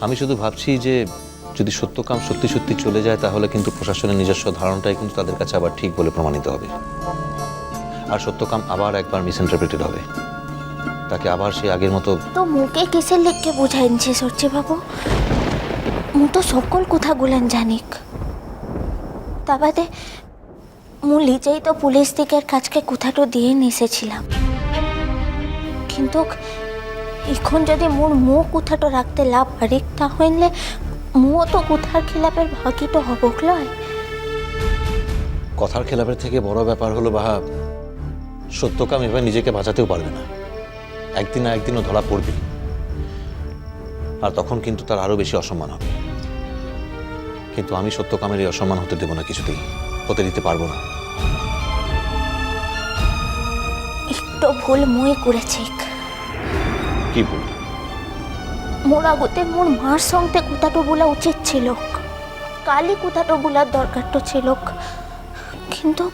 আমি শুধু ভাবছি যে যদি সত্যকাম সত্যি সত্যি চলে যায় তাহলে কিন্তু প্রশাসনের নিজস্ব ধারণাটাই কিন্তু তাদের কাছে আবার ঠিক বলে প্রমাণিত হবে, আর সত্যকাম আবার একবার মিসইন্টারপ্রেটেড হবে। তাকে আবার সে আগের মতো। তো মুকে কিসের লেখকে বুঝাইছে সরছে বাবু? মু তো সকল কথাগুলান জানিক। তা বাদে মু নিজেই তো পুলিশ দিকের কাছকে কথাটা দিয়ে এসেছিলাম, কিন্তু এখন যদি মোর মুখ কথাটা রাখতে লাভ পারি তাহলে মুও তো কথার খেলাপের ভাগি তো হব লয়। কথার খেলাপের থেকে বড় ব্যাপার হলো বাহা, সত্যকাম এবার নিজেকে বাঁচাতেও পারবে না, একদিন না একদিনও ধরা পড়বে, আর তখন কিন্তু তার আরো বেশি অসম্মান হবে। কিন্তু আমি সত্যকামের এই অসম্মান হতে দেব না, কিছুতেই হতে দিতে পারবো না। একটু ভুল মুই করেছি। কি ভুল? মোর আগতে মোর মার সঙ্গে কথাটা বলা উচিত ছিল, কালি কথাটা বলার দরকার তো ছিল, কিন্তু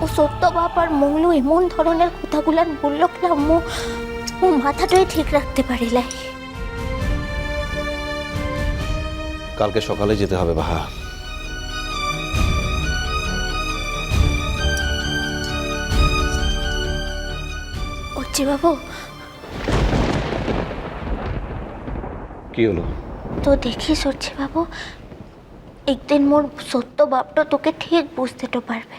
ও সত্য বাপার মৌলু এমন ধরনের কথাগুলান বলল না, মো মাথাটাই ঠিক রাখতে পারিলাই। কালকে সকালে যেতে হবে বাহা। অর্চি বাবু, কি হলো? তো দেখিস অর্চি বাবু, একদিন মোর সত্য বাপটা তোকে ঠিক বুঝতে তো পারবে।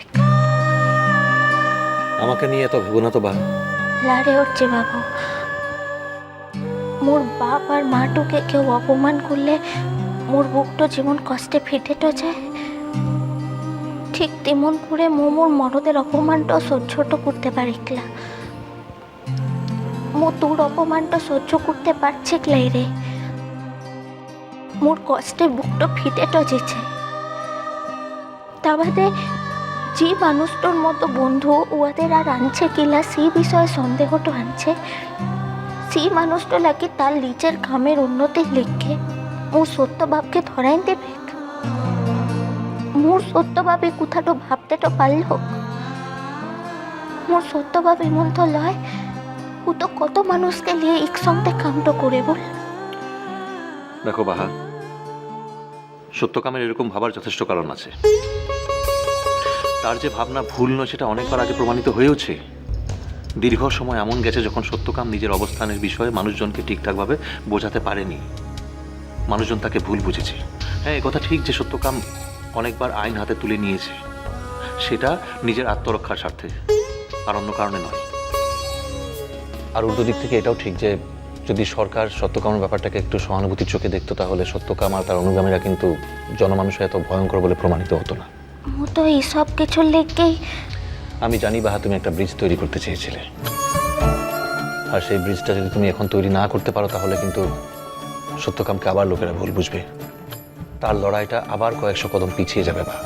আমাকে নিয়ে এত ভেবো না তো বাহা। লারে অর্চি বাবু, মোর বাপ আর মাটুকে কেউ অপমান করলে মোর বুকটা যেমন কষ্টে ফেটে তো যায়, ঠিক তেমন করে মোর মরদের অপমানটা সহ্য তো করতে পারিকলা। মো তোর অপমানটা সহ্য করতে পারছি ক্লাই রে, মোর কষ্টে বুকটা ফিটে তো যেছে। তা বাদে যে মানুষটার মতো বন্ধু ওদের আর আনছে কিলা সেই বিষয়ে সন্দেহটা আনছে, সেই মানুষটা লাগে তার নিজের কামের উন্নতির লেখে মোর সত্যভাবকে ধরাই দেবে। মোর সত্যভাবে কোথাটো ভাবতে তো পারল, মোর সত্যভাব এমন তো লয়, ও তো কত মানুষকে নিয়ে একসঙ্গে কামটা করে বল। দেখো বাহা, সত্যকামের এরকম ভাবার যথেষ্ট কারণ আছে। তার যে ভাবনা ভুল নয় সেটা অনেকবার আগে প্রমাণিত হয়েওছে। দীর্ঘ সময় এমন গেছে যখন সত্যকাম নিজের অবস্থানের বিষয়ে মানুষজনকে ঠিকঠাকভাবে বোঝাতে পারেনি, মানুষজন তাকে ভুল বুঝেছে। হ্যাঁ, কথা ঠিক যে সত্যকাম অনেকবার আইন হাতে তুলে নিয়েছে, সেটা নিজের আত্মরক্ষার স্বার্থে, আর অন্য কারণে নয়। আর উল্টো দিক থেকে এটাও ঠিক যে যদি সরকার সত্যকামের ব্যাপারটাকে একটু সহানুভূতির চোখে দেখতো তাহলে সত্যকাম আর তার অনুগামীরা কিন্তু জনমানুষে এত ভয়ঙ্কর বলে প্রমাণিত হতো না। মো তো এইসব কিছুর লেগেই। আমি জানি বাহা, তুমি একটা ব্রিজ তৈরি করতে চেয়েছিলে, আর সেই ব্রিজটা যদি তুমি এখন তৈরি না করতে পারো তাহলে কিন্তু সত্যকামকে আবার লোকেরা ভুল বুঝবে, তার লড়াইটা আবার কয়েকশো কদম পিছিয়ে যাবে বাহা।